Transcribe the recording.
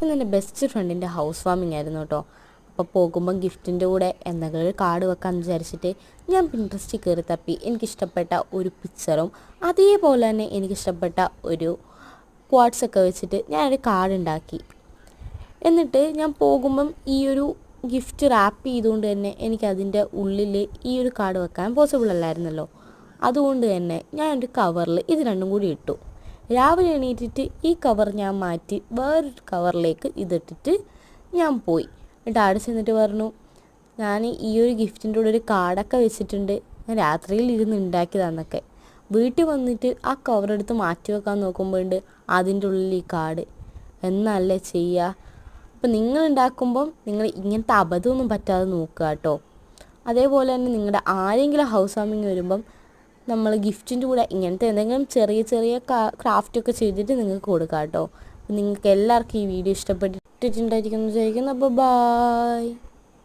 ഇന്നെൻ്റെ ബെസ്റ്റ് ഫ്രണ്ടിൻ്റെ house warming ആയിരുന്നു കേട്ടോ. അപ്പോൾ പോകുമ്പം ഗിഫ്റ്റിൻ്റെ കൂടെ എന്തെങ്കിലും ഒരു കാർഡ് വെക്കാമെന്ന് വിചാരിച്ചിട്ട് ഞാൻ പിൻട്രസ്റ്റിൽ കയറി തപ്പി. എനിക്കിഷ്ടപ്പെട്ട ഒരു പിക്ചറും അതേപോലെ തന്നെ എനിക്കിഷ്ടപ്പെട്ട ഒരു ക്വാർട്സൊക്കെ വെച്ചിട്ട് ഞാനൊരു കാർഡ് ഉണ്ടാക്കി. എന്നിട്ട് ഞാൻ പോകുമ്പം ഈ ഒരു ഗിഫ്റ്റ് റാപ്പ് ചെയ്തുകൊണ്ട് തന്നെ എനിക്കതിൻ്റെ ഉള്ളിൽ ഈ ഒരു കാർഡ് വെക്കാൻ പോസിബിൾ അല്ലായിരുന്നല്ലോ. അതുകൊണ്ട് തന്നെ ഞാനൊരു കവറിൽ ഇത് രണ്ടും കൂടി ഇട്ടു. രാവിലെ എണീറ്റിട്ട് ഈ കവർ ഞാൻ മാറ്റി വേറൊരു കവറിലേക്ക് ഇതിട്ടിട്ട് ഞാൻ പോയി. എന്നിട്ട് ആടെ ചെന്നിട്ട് പറഞ്ഞു, ഞാൻ ഈ ഒരു ഗിഫ്റ്റിൻ്റെ കൂടെ ഒരു കാർഡൊക്കെ വെച്ചിട്ടുണ്ട്, ഞാൻ രാത്രിയിൽ ഇരുന്ന് ഉണ്ടാക്കിയതാന്നൊക്കെ. വീട്ടിൽ വന്നിട്ട് ആ കവറെടുത്ത് മാറ്റി വെക്കാൻ നോക്കുമ്പോഴുണ്ട് അതിൻ്റെ ഉള്ളിൽ ഈ കാർഡ്. എന്നല്ലേ ചെയ്യുക? അപ്പം നിങ്ങൾ ഉണ്ടാക്കുമ്പം നിങ്ങൾ ഇങ്ങനത്തെ അബദ്ധമൊന്നും പറ്റാതെ നോക്കുക കേട്ടോ. അതേപോലെ തന്നെ നിങ്ങളുടെ ആരെങ്കിലും ഹൗസ് വാമിങ് വരുമ്പം നമ്മൾ ഗിഫ്റ്റിൻ്റെ കൂടെ ഇങ്ങനത്തെ എന്തെങ്കിലും ചെറിയ ചെറിയ ക്രാഫ്റ്റൊക്കെ ചെയ്തിട്ട് നിങ്ങൾക്ക് കൊടുക്കാം കേട്ടോ. നിങ്ങൾക്ക് എല്ലാവർക്കും ഈ വീഡിയോ ഇഷ്ടപ്പെട്ടിട്ടുണ്ടായിരിക്കും എന്ന് വിചാരിക്കുന്നു. അപ്പോൾ ബായ്.